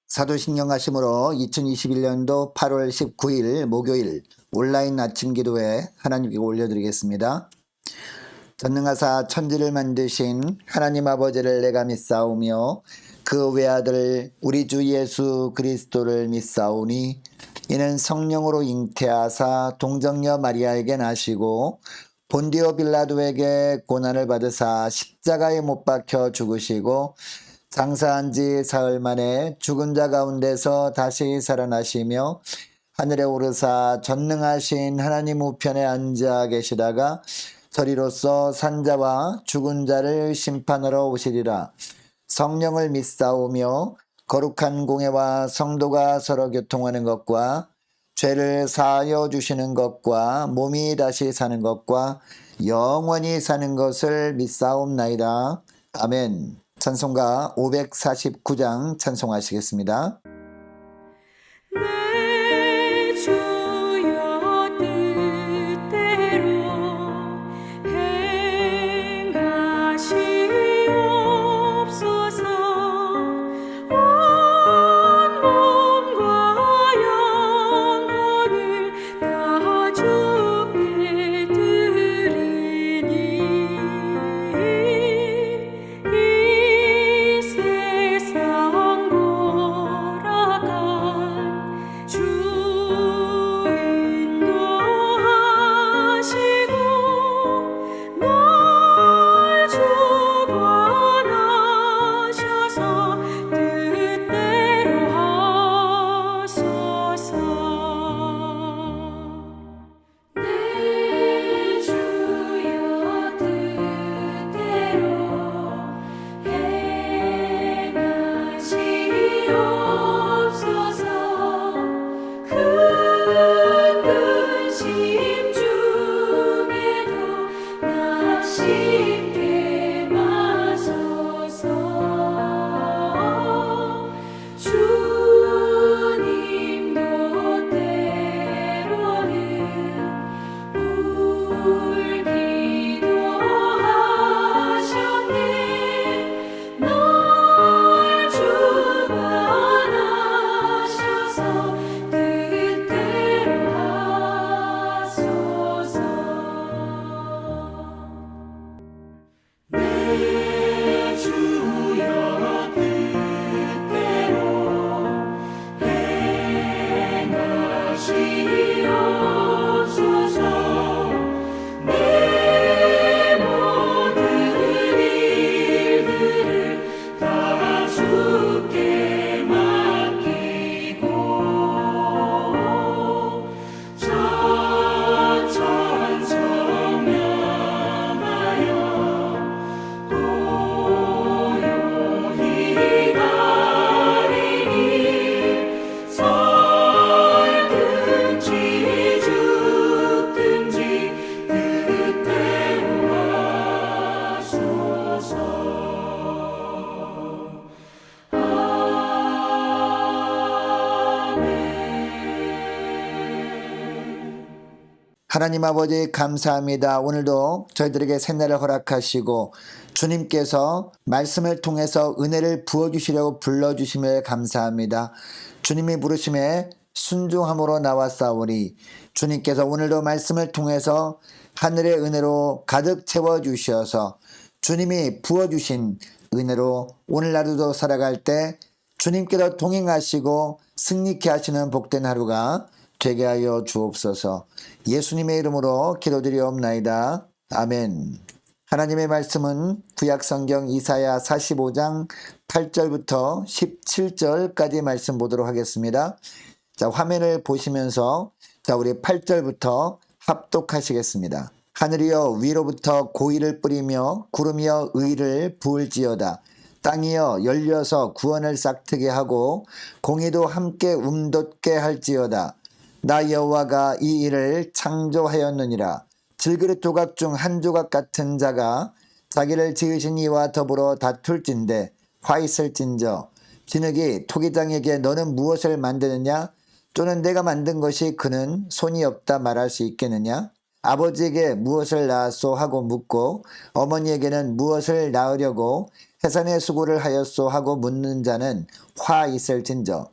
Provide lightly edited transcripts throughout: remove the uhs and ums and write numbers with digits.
사도신경하심으로 2021년도 8월 19일 목요일 온라인 아침 기도회 하나님께 올려드리겠습니다. 전능하사 천지를 만드신 하나님 아버지를 내가 믿사오며 그 외아들 우리 주 예수 그리스도를 믿사오니 이는 성령으로 잉태하사 동정녀 마리아에게 나시고 본디오 빌라도에게 고난을 받으사 십자가에 못 박혀 죽으시고 장사한 지 사흘 만에 죽은 자 가운데서 다시 살아나시며 하늘에 오르사 전능하신 하나님 우편에 앉아 계시다가 저리로서 산자와 죽은 자를 심판하러 오시리라. 성령을 믿사오며 거룩한 공회와 성도가 서로 교통하는 것과 죄를 사하여 주시는 것과 몸이 다시 사는 것과 영원히 사는 것을 믿사옵나이다. 아멘. 찬송가 549장 찬송하시겠습니다. 내 주여 뜻대로 행하시옵소서. 온 몸과 영혼을 다 주께 드리니 이 세상 돌아간 주 인도하시고 널 주관하셔서 뜻대로 하소서. 내 주여 뜻대로 행하시옵소서. 큰 근심 중에도 나 쉽게 마소서. 주님도 때로는 울기도 하셨네. 널 주관하셔서 뜻대로 하소서. 내 주여 뜻대로 행하시옵소서. 내 모든 일들을 다 주께 맡기고 천천성명하여 고요히 가리니 살든지 죽든지 뜻대로 하소서. 아멘. 하나님 아버지 감사합니다. 오늘도 저희들에게 새날을 허락하시고 주님께서 말씀을 통해서 은혜를 부어주시려고 불러주심을 감사합니다. 주님이 부르심에 순종함으로 나왔사오니 주님께서 오늘도 말씀을 통해서 하늘의 은혜로 가득 채워주셔서 주님이 부어주신 은혜로 오늘 하루도 살아갈 때 주님께서 동행하시고 승리케 하시는 복된 하루가 되게 하여 주옵소서. 예수님의 이름으로 기도드리옵나이다. 아멘. 하나님의 말씀은 구약성경 이사야 45장 8절부터 17절까지 말씀 보도록 하겠습니다. 자, 화면을 보시면서 우리 8절부터 합독하시겠습니다. 하늘이여 위로부터 고의를 뿌리며 구름이여 의를 부을지어다. 땅이여 열려서 구원을 싹트게 하고 공의도 함께 움돋게 할지어다. 나 여호와가 이 일을 창조하였느니라. 질그릇 조각 중 한 조각 같은 자가 자기를 지으신 이와 더불어 다툴진대 화 있을진저 진흙이 토기장에게 너는 무엇을 만드느냐 또는 내가 만든 것이 그는 손이 없다 말할 수 있겠느냐. 아버지에게 무엇을 낳았소 하고 묻고 어머니에게는 무엇을 낳으려고 해산의 수고를 하였소 하고 묻는 자는 화 있을진저.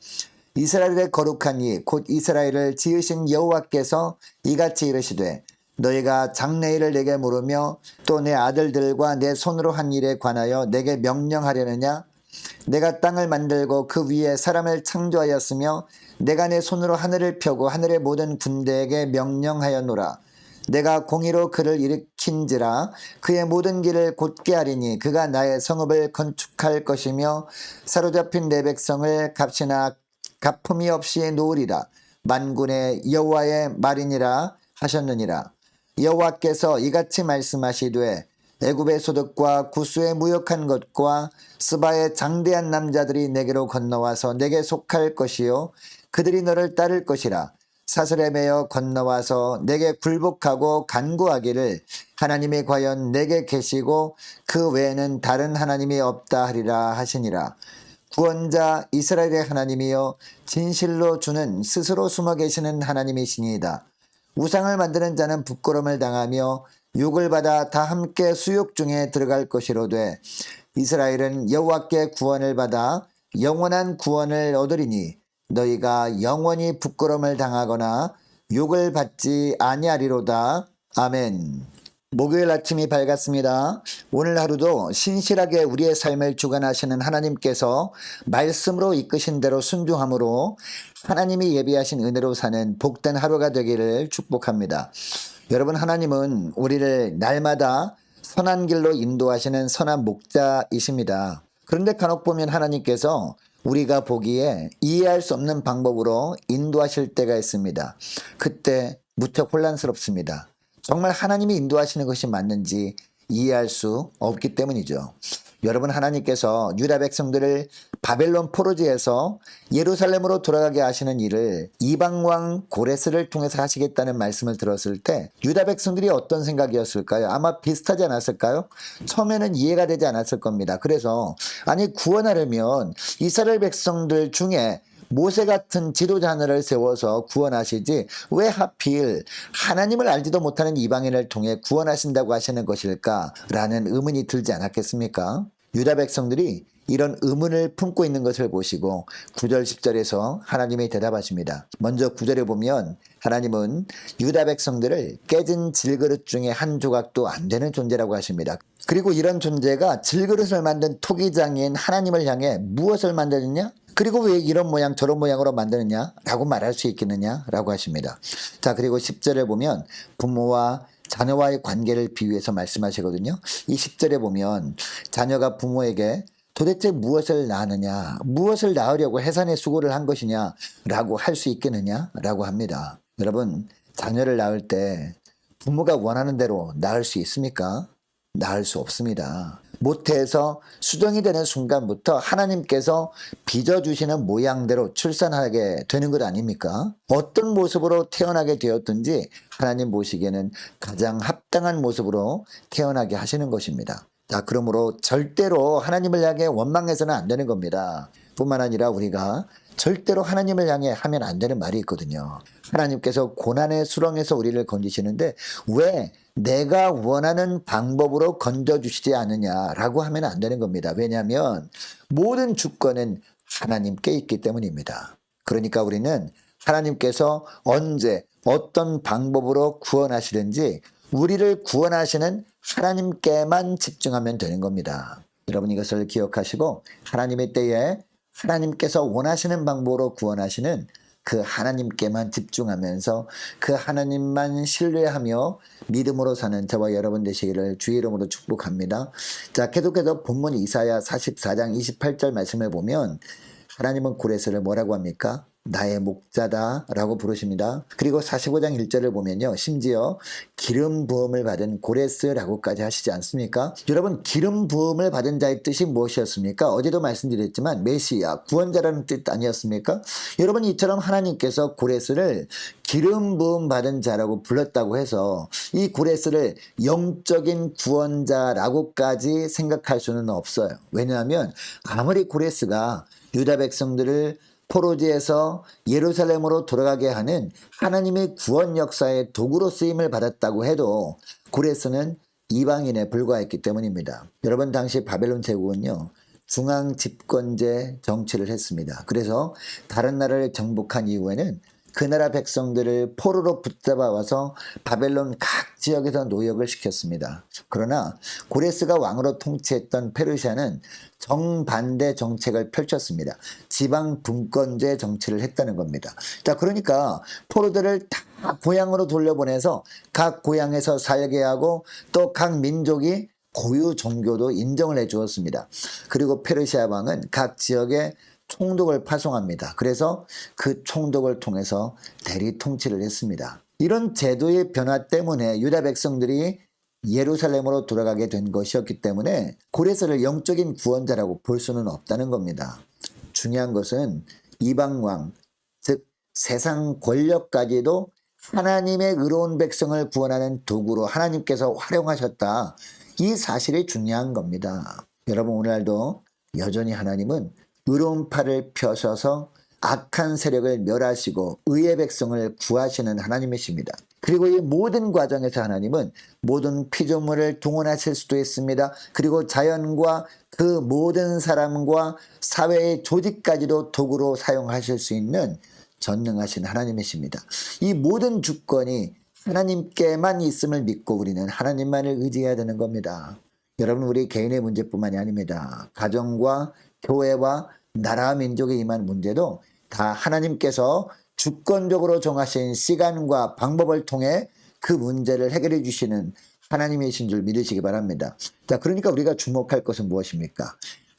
이스라엘의 거룩한 이 곧 이스라엘을 지으신 여호와께서 이같이 이르시되 너희가 장래일을 내게 물으며 또 내 아들들과 내 손으로 한 일에 관하여 내게 명령하려느냐? 내가 땅을 만들고 그 위에 사람을 창조하였으며 내가 내 손으로 하늘을 펴고 하늘의 모든 군대에게 명령하였노라. 내가 공의로 그를 일으킨지라 그의 모든 길을 곧게 하리니 그가 나의 성읍을 건축할 것이며 사로잡힌 내 백성을 값이나 가품이 없이 놓으리라. 만군의 여호와의 말이니라 하셨느니라. 여호와께서 이같이 말씀하시되 애굽의 소득과 구스의 무역한 것과 스바의 장대한 남자들이 내게로 건너와서 내게 속할 것이요 그들이 너를 따를 것이라. 사슬에 매여 건너와서 내게 굴복하고 간구하기를 하나님이 과연 내게 계시고 그 외에는 다른 하나님이 없다 하리라 하시니라. 구원자 이스라엘의 하나님이여 진실로 주는 스스로 숨어 계시는 하나님이시니이다. 우상을 만드는 자는 부끄러움을 당하며 욕을 받아 다 함께 수욕 중에 들어갈 것이로되 이스라엘은 여호와께 구원을 받아 영원한 구원을 얻으리니 너희가 영원히 부끄러움을 당하거나 욕을 받지 아니하리로다. 아멘. 목요일 아침이 밝았습니다. 오늘 하루도 신실하게 우리의 삶을 주관하시는 하나님께서 말씀으로 이끄신 대로 순종함으로 하나님이 예비하신 은혜로 사는 복된 하루가 되기를 축복합니다. 여러분, 하나님은 우리를 날마다 선한 길로 인도하시는 선한 목자이십니다. 그런데 간혹 보면 하나님께서 우리가 보기에 이해할 수 없는 방법으로 인도하실 때가 있습니다. 그때 무척 혼란스럽습니다. 정말 하나님이 인도하시는 것이 맞는지 이해할 수 없기 때문이죠. 여러분, 하나님께서 유다 백성들을 바벨론 포로지에서 예루살렘으로 돌아가게 하시는 일을 이방왕 고레스를 통해서 하시겠다는 말씀을 들었을 때 유다 백성들이 어떤 생각이었을까요? 아마 비슷하지 않았을까요? 처음에는 이해가 되지 않았을 겁니다. 그래서 아니, 구원하려면 이스라엘 백성들 중에 모세 같은 지도자 하나를 세워서 구원하시지 왜 하필 하나님을 알지도 못하는 이방인을 통해 구원하신다고 하시는 것일까? 라는 의문이 들지 않았겠습니까? 유다 백성들이 이런 의문을 품고 있는 것을 보시고 9절 10절에서 하나님이 대답하십니다. 먼저 9절에 보면 하나님은 유다 백성들을 깨진 질그릇 중에 한 조각도 안 되는 존재라고 하십니다. 그리고 이런 존재가 질그릇을 만든 토기장인 하나님을 향해 무엇을 만드느냐? 그리고 왜 이런 모양 저런 모양으로 만드느냐? 라고 말할 수 있겠느냐? 라고 하십니다. 자, 그리고 10절에 보면 부모와 자녀와의 관계를 비유해서 말씀하시거든요. 이 10절에 보면 자녀가 부모에게 도대체 무엇을 낳느냐, 무엇을 낳으려고 해산의 수고를 한 것이냐 라고 할 수 있겠느냐 라고 합니다. 여러분, 자녀를 낳을 때 부모가 원하는 대로 낳을 수 있습니까? 낳을 수 없습니다. 모태에서 수정이 되는 순간부터 하나님께서 빚어주시는 모양대로 출산하게 되는 것 아닙니까? 어떤 모습으로 태어나게 되었든지 하나님 보시기에는 가장 합당한 모습으로 태어나게 하시는 것입니다. 자, 그러므로 절대로 하나님을 향해 원망해서는 안 되는 겁니다. 뿐만 아니라 우리가 절대로 하나님을 향해 하면 안 되는 말이 있거든요. 하나님께서 고난의 수렁에서 우리를 건지시는데 왜 내가 원하는 방법으로 건져주시지 않느냐라고 하면 안 되는 겁니다. 왜냐하면 모든 주권은 하나님께 있기 때문입니다. 그러니까 우리는 하나님께서 언제 어떤 방법으로 구원하시든지 우리를 구원하시는 하나님께만 집중하면 되는 겁니다. 여러분, 이것을 기억하시고 하나님의 때에 하나님께서 원하시는 방법으로 구원하시는 그 하나님께만 집중하면서 그 하나님만 신뢰하며 믿음으로 사는 저와 여러분 되시기를 주의 이름으로 축복합니다. 자, 계속해서 본문 이사야 44장 28절 말씀을 보면 하나님은 고레스를 뭐라고 합니까? 나의 목자다 라고 부르십니다. 그리고 45장 1절을 보면요, 심지어 기름 부음을 받은 고레스라고까지 하시지 않습니까? 여러분, 기름 부음을 받은 자의 뜻이 무엇이었습니까? 어제도 말씀드렸지만 메시아, 구원자라는 뜻 아니었습니까? 여러분, 이처럼 하나님께서 고레스를 기름 부음 받은 자라고 불렀다고 해서 이 고레스를 영적인 구원자라고까지 생각할 수는 없어요. 왜냐하면 아무리 고레스가 유다 백성들을 포로지에서 예루살렘으로 돌아가게 하는 하나님의 구원 역사의 도구로 쓰임을 받았다고 해도 고레스는 이방인에 불과했기 때문입니다. 여러분, 당시 바벨론 제국은요, 중앙 집권제 정치를 했습니다. 그래서 다른 나라를 정복한 이후에는 그 나라 백성들을 포로로 붙잡아 와서 바벨론 각 지역에서 노역을 시켰습니다. 그러나 고레스가 왕으로 통치했던 페르시아는 정반대 정책을 펼쳤습니다. 지방 분권제 정치를 했다는 겁니다. 자, 그러니까 포로들을 다 고향으로 돌려보내서 각 고향에서 살게 하고 또 각 민족이 고유 종교도 인정을 해 주었습니다. 그리고 페르시아 왕은 각 지역에 총독을 파송합니다. 그래서 그 총독을 통해서 대리 통치를 했습니다. 이런 제도의 변화 때문에 유다 백성들이 예루살렘으로 돌아가게 된 것이었기 때문에 고레스를 영적인 구원자라고 볼 수는 없다는 겁니다. 중요한 것은 이방왕, 즉 세상 권력까지도 하나님의 의로운 백성을 구원하는 도구로 하나님께서 활용하셨다. 이 사실이 중요한 겁니다. 여러분, 오늘날도 여전히 하나님은 의로운 팔을 펴셔서 악한 세력을 멸하시고 의의 백성을 구하시는 하나님이십니다. 그리고 이 모든 과정에서 하나님은 모든 피조물을 동원하실 수도 있습니다. 그리고 자연과 그 모든 사람과 사회의 조직까지도 도구로 사용하실 수 있는 전능하신 하나님이십니다. 이 모든 주권이 하나님께만 있음을 믿고 우리는 하나님만을 의지해야 되는 겁니다. 여러분, 우리 개인의 문제뿐만이 아닙니다. 가정과 교회와 나라 민족에 임한 문제도 다 하나님께서 주권적으로 정하신 시간과 방법을 통해 그 문제를 해결해 주시는 하나님이신 줄 믿으시기 바랍니다. 자, 그러니까 우리가 주목할 것은 무엇입니까?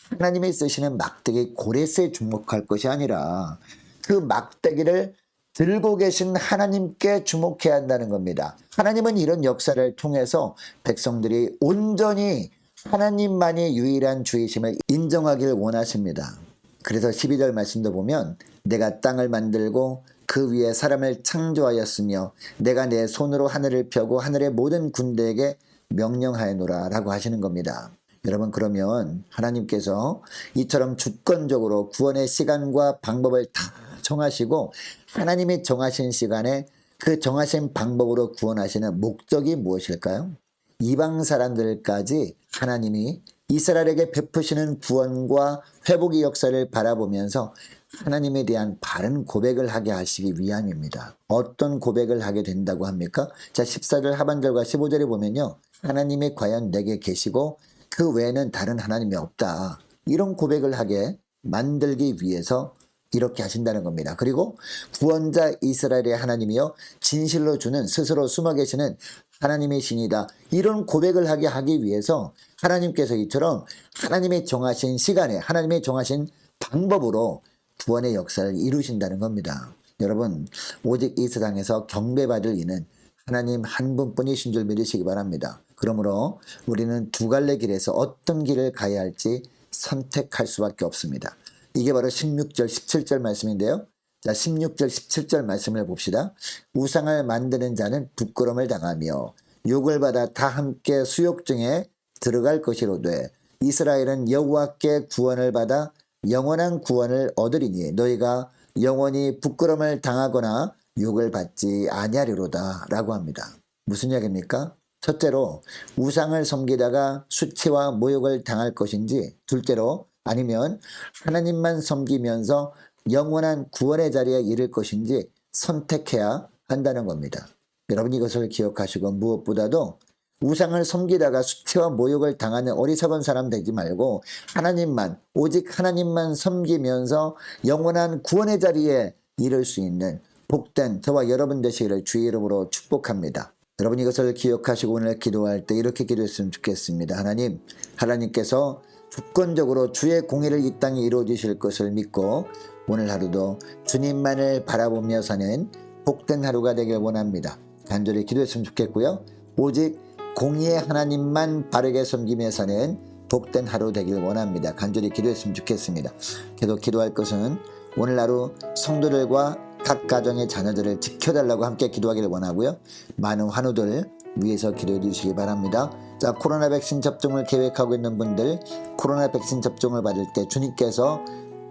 하나님이 쓰시는 막대기 고레스에 주목할 것이 아니라 그 막대기를 들고 계신 하나님께 주목해야 한다는 겁니다. 하나님은 이런 역사를 통해서 백성들이 온전히 하나님만이 유일한 주이심을 인정하길 원하십니다. 그래서 12절 말씀도 보면 내가 땅을 만들고 그 위에 사람을 창조하였으며 내가 내 손으로 하늘을 펴고 하늘의 모든 군대에게 명령하였노라 라고 하시는 겁니다. 여러분, 그러면 하나님께서 이처럼 주권적으로 구원의 시간과 방법을 다 정하시고 하나님이 정하신 시간에 그 정하신 방법으로 구원하시는 목적이 무엇일까요? 이방 사람들까지 하나님이 이스라엘에게 베푸시는 구원과 회복의 역사를 바라보면서 하나님에 대한 바른 고백을 하게 하시기 위함입니다. 어떤 고백을 하게 된다고 합니까? 자, 14절 하반절과 15절에 보면요, 하나님이 과연 내게 계시고 그 외에는 다른 하나님이 없다, 이런 고백을 하게 만들기 위해서 이렇게 하신다는 겁니다. 그리고 구원자 이스라엘의 하나님이여 진실로 주는 스스로 숨어 계시는 하나님이시니다, 이런 고백을 하기 위해서 하나님께서 이처럼 하나님이 정하신 시간에 하나님이 정하신 방법으로 구원의 역사를 이루신다는 겁니다. 여러분, 오직 이 세상에서 경배받을 이는 하나님 한 분뿐이신 줄 믿으시기 바랍니다. 그러므로 우리는 두 갈래 길에서 어떤 길을 가야 할지 선택할 수밖에 없습니다. 이게 바로 16절 17절 말씀인데요. 자, 16절 17절 말씀을 봅시다. 우상을 만드는 자는 부끄러움을 당하며 욕을 받아 다 함께 수욕중에 들어갈 것이로되 이스라엘은 여호와께 구원을 받아 영원한 구원을 얻으리니 너희가 영원히 부끄러움을 당하거나 욕을 받지 아니하리로다 라고 합니다. 무슨 이야기입니까? 첫째로 우상을 섬기다가 수치와 모욕을 당할 것인지, 둘째로 아니면 하나님만 섬기면서 영원한 구원의 자리에 이를 것인지 선택해야 한다는 겁니다. 여러분, 이것을 기억하시고 무엇보다도 우상을 섬기다가 수치와 모욕을 당하는 어리석은 사람 되지 말고 하나님만, 오직 하나님만 섬기면서 영원한 구원의 자리에 이를 수 있는 복된 저와 여러분 되시기를 주의 이름으로 축복합니다. 여러분, 이것을 기억하시고 오늘 기도할 때 이렇게 기도했으면 좋겠습니다. 하나님, 하나님께서 주권적으로 주의 공의를 이 땅에 이루어 주실 것을 믿고 오늘 하루도 주님만을 바라보며 사는 복된 하루가 되길 원합니다. 간절히 기도했으면 좋겠고요. 오직 공의의 하나님만 바르게 섬기며 사는 복된 하루 되길 원합니다. 간절히 기도했으면 좋겠습니다. 계속 기도할 것은 오늘 하루 성도들과 각 가정의 자녀들을 지켜달라고 함께 기도하기를 원하고요. 많은 환우들 위해서 기도해 주시기 바랍니다. 자, 코로나 백신 접종을 계획하고 있는 분들, 코로나 백신 접종을 받을 때 주님께서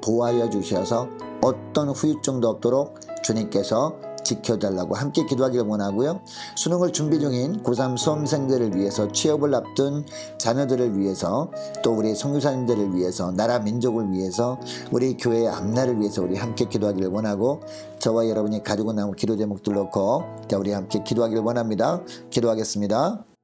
보호하여 주셔서 어떤 후유증도 없도록 주님께서 지켜달라고 함께 기도하기를 원하고요. 수능을 준비 중인 고3 수험생들을 위해서, 취업을 앞둔 자녀들을 위해서, 또 우리 선교사님들을 위해서, 나라 민족을 위해서, 우리 교회의 앞날을 위해서 우리 함께 기도하기를 원하고, 저와 여러분이 가지고 나온 기도 제목들 놓고 우리 함께 기도하기를 원합니다. 기도하겠습니다.